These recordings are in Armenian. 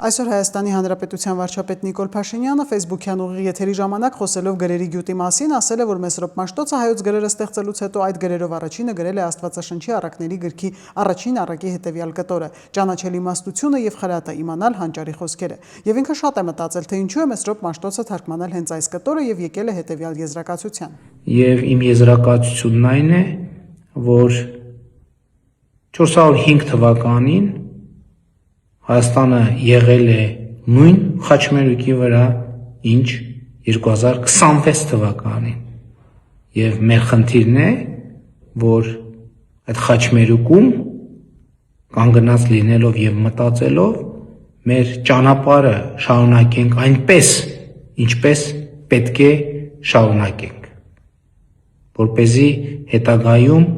Այսօր Հայաստանի Հանրապետության վարչապետ Նիկոլ Փաշինյանը Facebook-յան ուղիղ եթերի ժամանակ խոսելով գրերի գյուտի մասին ասել է, որ Մեսրոպ Մաշտոցը հայոց գրերը ստեղծելուց հետո այդ գրերով առաջինը գրել է Աստվածաշնչի առակների գրքի առաջին առակի հետևյալ կտորը՝ ճանաչել իմաստությունը եւ խրատը, իմանալ հանճարի խոսքերը։ Եվ ինքը շատ է մտածել, թե ինչու է Մեսրոպ Մաշտոցը թարգմանել հենց այս կտորը եւ եկել է հետևյալ եզրակացության։ Եվ իմ եզրակացությունն այն է, որ 405 թվականին Հայաստանը եղել է նույն խաչմերուկի վրա, ինչ 2026 թվականին։ Եվ մեր խնդիրն է, որ այդ խաչմերուկում կանգնած լինելով եւ մտածելով մեր ճանապարհը շարունակենք այնպես, ինչպես պետք է շարունակենք, որպեսզի հետագայում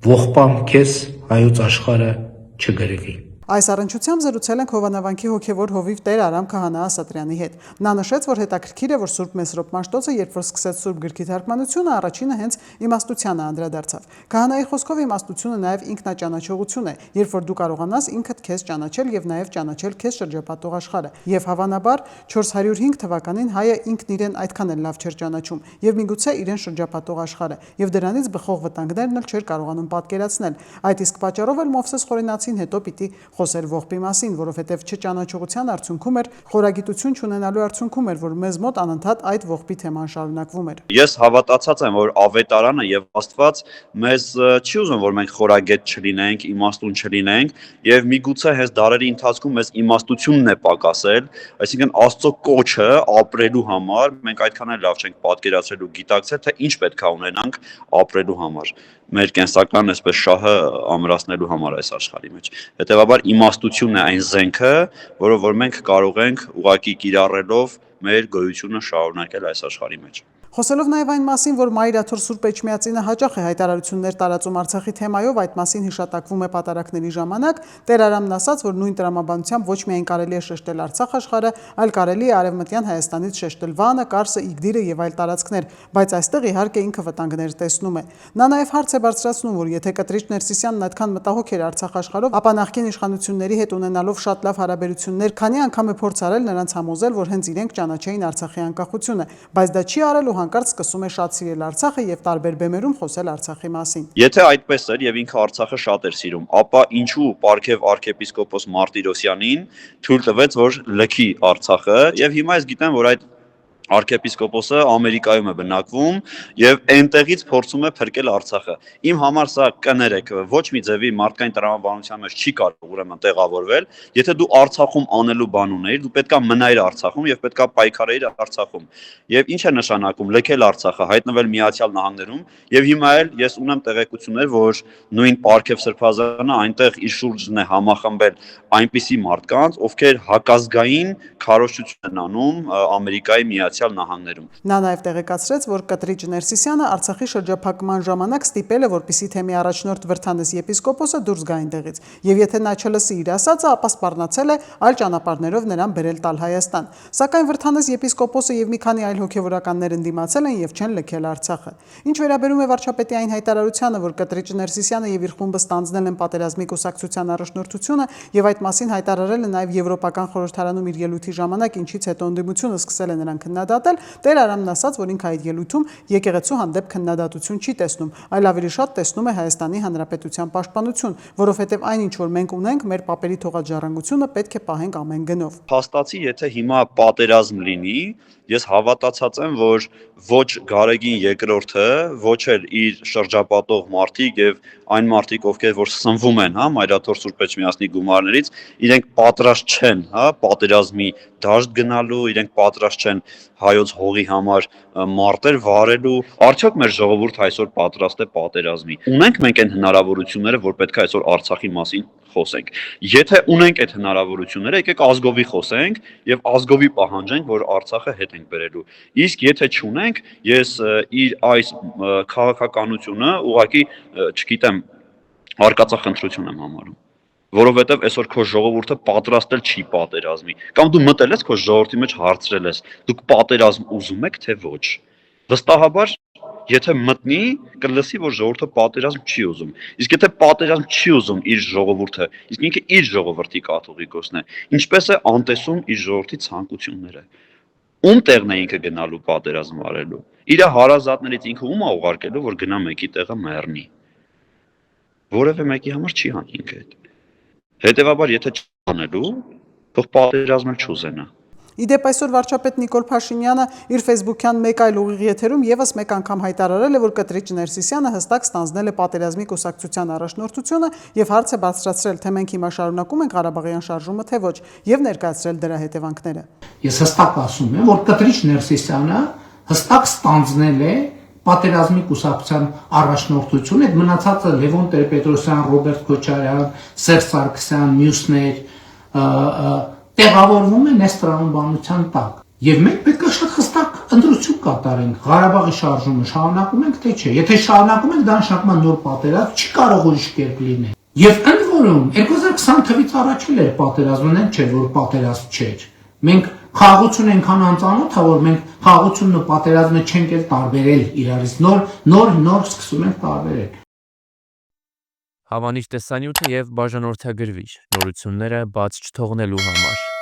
ողբամ քեզ հայոց աշխարհը չգրվի։ Այս առնչությամբ զրուցել ենք Հովանավանքի հոգևոր հովիվ Տեր Արամ Քահանա Ասատրյանի հետ։ Նա նշեց, որ հետաքրքիր է, որ Սուրբ Մեսրոպ Մաշտոցը, երբ որ սկսեց Սուրբ գրքի թարգմանությունը, առաջինը հենց իմաստությանը անդրադարձավ։ Քահանայի խոսքով իմաստությունը նաև ինքնաճանաչողություն է, երբ որ դու կարողանաս ինքդ քեզ ճանաչել եւ նաև ճանաչել քեզ շրջապատող աշխարհը։ Եվ հավանաբար 405 թվականին հայը ինքն իրեն այդքան էլ լավ չէր ճանաչում եւ միգուցե իրեն շրջապատող աշխարհը, եւ դրանից բխող վտանգներն էլ չէր կարողանում պատկերացնել։ Այդ իսկ պատճառով էլ Մովսես Խորենացին հետո պիտի խոսեր ողբի մասին, որովհետև չճանաչողության արդյունքում էր, խորագիտություն չունենալու արդյունքում էր, որ մեզ մոտ անընդհատ այդ ողբի թեման շարունակվում էր։ Ես հավատացած եմ, որ ավետարանը եւ Աստված մեզ չի ուզում, որ մենք խորագետ չլինենք, իմաստուն չլինենք, եւ միգուցե հենց դարերի ընթացքում մեզ իմաստությունն է պակասել, այսինքն Աստծո կոչը ապրելու համար մենք այդքան էլ լավ չենք պատկերացրել ու գիտակցել, թե ինչ պետք է ունենանք ապրելու համար, մեր կենսական այսպես շահը ամրացնելու համար այս աշխարհի մեջ։ Հետևաբար իմաստությունն է այն զենքը, որով որ մենք կարող ենք ուղղակի կիրառելով մեր գոյությունը շարունակել այս աշխարհի մեջ։ Խոսելով նաև այն մասին, որ Մայրաթոր Սուրբ Էջմիածինը հաճախ է հայտարարություններ տարածում Արցախի թեմայով, այդ մասին հիշատակվում է պատարակների ժամանակ, Տեր Արամն ասաց, որ նույն տրամաբանությամբ ոչ միայն կարելի է շեշտել Արցախ աշխարհը, այլ կարելի է Արևմտյան Հայաստանից շեշտել Վանը, Կարսը, Իգդիրը եւ այլ տարածքներ, բայց այստեղ իհարկե ինքը վտանգներ տեսնում է։ Նա նաև հարց է բարձրացնում, որ եթե Կտրիչ Ներսիսյանն այդքան մտահոգ էր Արցախ աշխարհով, ապա նախկին իշխանությունների հետ ունենալով շատ լավ հարաբերություններ, քանի անգամ է փորձ արել նրանց համոզել, որ հենց իրենք ճանաչեին Արցախի անկախությունը, բայց դա չի արել ու հանկարծ սկսում է շատ սիրել Արցախը եւ տարբեր բեմերում խոսել Արցախի մասին։ Եթե այդպես էր եւ ինքը Արցախը շատ էր սիրում, ապա ինչու Պարքև arczepiskopos Մարտիրոսյանին թույլ տվեց, որ լքի Արցախը, եւ հիմա ես գիտեմ, որ այդ arczepiskopos-ը Ամերիկայում է բնակվում եւ այնտեղից փորձում է փրկել Արցախը։ Իմ համար սա կներեք, ոչ մի ձևի մարդկային տրամաբանության մեջ չի կարող ուրեմն տեղավորվել։ Եթե դու Արցախում անելու բան ունեիր, դու պետքա մնայիր Արցախում եւ պետքա պայքարեիր Արցախում։ Եվ ինչ է նշանակում լքել Արցախը, հայտնվել Միացյալ Նահանգներում եւ հիմա էլ ես ունեմ տեղեկություններ, որ նույն Պարքև Սրբազանը այնտեղ իր շուրջն է համախմբել այնպիսի մարդկանց, ովքեր հակազգային քարոզչություն են անում Ամերիկայի Միացյալ Նահանգներում։ Նա նաև տեղեկացրեց, որ Կտրիչ Ներսիսյանը Արցախի շրջափակման ժամանակ ստիպել է, որպեսզի թեմի առաջնորդ Վրթանես եպիսկոպոսը դուրս գա այնտեղից, եւ եթե նա չլսի իր ասածը, ապա սպառնացել է այլ ճանապարհներով նրան բերել տալ Հայաստան։ Սակայն Վրթանես եպիսկոպոսը եւ մի քանի այլ հոգեվորականներ ընդդիմացել են եւ չեն լքել Արցախը։ Ինչ վերաբերում է վարչապետի այն հայտարարությանը, որ Կտրիչ Ներսիսյանը եւ իր խումբը ստանձնել են պատերազմի կուսակցության առաջնորդությունը եւ այդ մասին հայտարարել է նաեւ Եվրոպական խորհրդարանում իր ելույթի ժամանակ, ինչից հետո ընդդիմությունը սկսել է նրան քննադատել, Տեր Արամն ասաց, որ ինքը այդ ելույթում եկեղեցու հանդեպ քննադատություն չի տեսնում, այլ ավելի շատ տեսնում է Հայաստանի Հանրապետության պաշտպանություն, որովհետև այն ինչ որ մենք ունենք, մեր պապերի թողած ժառանգությունը պետք է պահենք ամեն գնով։ Փաստացի, եթե հիմա պատերազմ լինի, ես հավատացած եմ, որ ոչ Գարեգին երկրորդը, ոչ էլ իր շրջապատող մարդիկ եւ այն մարդիկ, ովքեր որ սնվում են, Մայրաթոր Սուրբ Էջմիածնի գումարներից, իրենք պատրաստ չեն, պատերազմի դաշտ գնալու, իրենք պատրաստ չեն հայոց հողի համար մարտեր վարելու։ Արդյոք մեր ժողովուրդը այսօր պատրաստ է պատերազմի։ Ունենք մենք այն հնարավորությունները, որ պետք է այսօր Արցախի մասին խոսենք։ Եթե ունենք այդ հնարավորությունները, եկեք ազգովի խոսենք եւ ազգովի պահանջենք, որ Արցախը հետ ենք բերելու։ Իսկ եթե չունենք, ես իր այս քաղաքականությունը ուղղակի, չգիտեմ, արկածախնդրություն եմ համարում, որովհետև այսօր քո ժողովուրդը պատրաստել չի պատերազմի, կամ դու մտել ես քո ժողովրդի մեջ հարցրել ես, դուք պատերազմ ուզում եք թե ոչ։ Վստահաբար, եթե մտնի, կլսի, որ ժողովուրդը պատերազմ չի ուզում։ Իսկ եթե պատերազմ չի ուզում իր ժողովուրդը, իսկ ինքը իր ժողովրդի կաթողիկոսն է, ինչպես է անտեսում իր ժողովրդի ցանկությունները։ Ում տեղն է ինքը գնալու պատերազմ արելու։ Իր հարազատներից ինքը ում է ուղարկելու, որ գնա մեկի տեղը մեռնի։ Որևէ մեկի համար չի անի ինքը այդ։ Հետևաբար, եթե չանելու, թող պատերազմը չուզենա։ Իդեպ այսօր վարչապետ Նիկոլ Փաշինյանը իր Facebook-յան մեկ այլ ուղիղ եթերում եւս մեկ անգամ հայտարարել է, որ Կտրիչ Ներսիսյանը հստակ ստանձնել է պատերազմի կուսակցության առաջնորդությունը եւ հարց է բարձրացրել, թե մենք հիմա շարունակում ենք Ղարաբաղյան շարժումը, թե ոչ, եւ ներկայացրել դրա հետևանքները։ Ես հստակ ասում եմ, որ Կտրիչ Ներսիսյանը հստակ ստանձնել է պատերազմի կուսակցության առաջնորդությունը, այդ մնացածը Լևոն Տեր-Պետրոսյան, Ռոբերտ Քոչարյան, Սերժ Սարգսյան, մյուսներ տեղավորվում են այս տրամաբանության տակ։ Եվ մենք պետք է շատ հստակ ընտրություն կատարենք, Ղարաբաղի շարժումը շարունակում ենք, թե չէ։ Եթե շարունակում ենք, դա նշանակում է նոր պատերազմ, չի կարող ուրիշ կերպ լինել։ Եվ ընդ որում 2020 թվականից առաջ էլ էր պատերազմն, այն չէ, որ պատերազմ չէր։ Մենք խաղաղություն այնքան անծանոթ է, որ մենք խաղաղությունն ու պատերազմը չենք էլ տարբերել իրարից, նոր սկսում ենք տարբերել։ Հավանիչ տեսանյութը եւ բաժանորդագրվիչ նորությունները բաց չթողնելու համար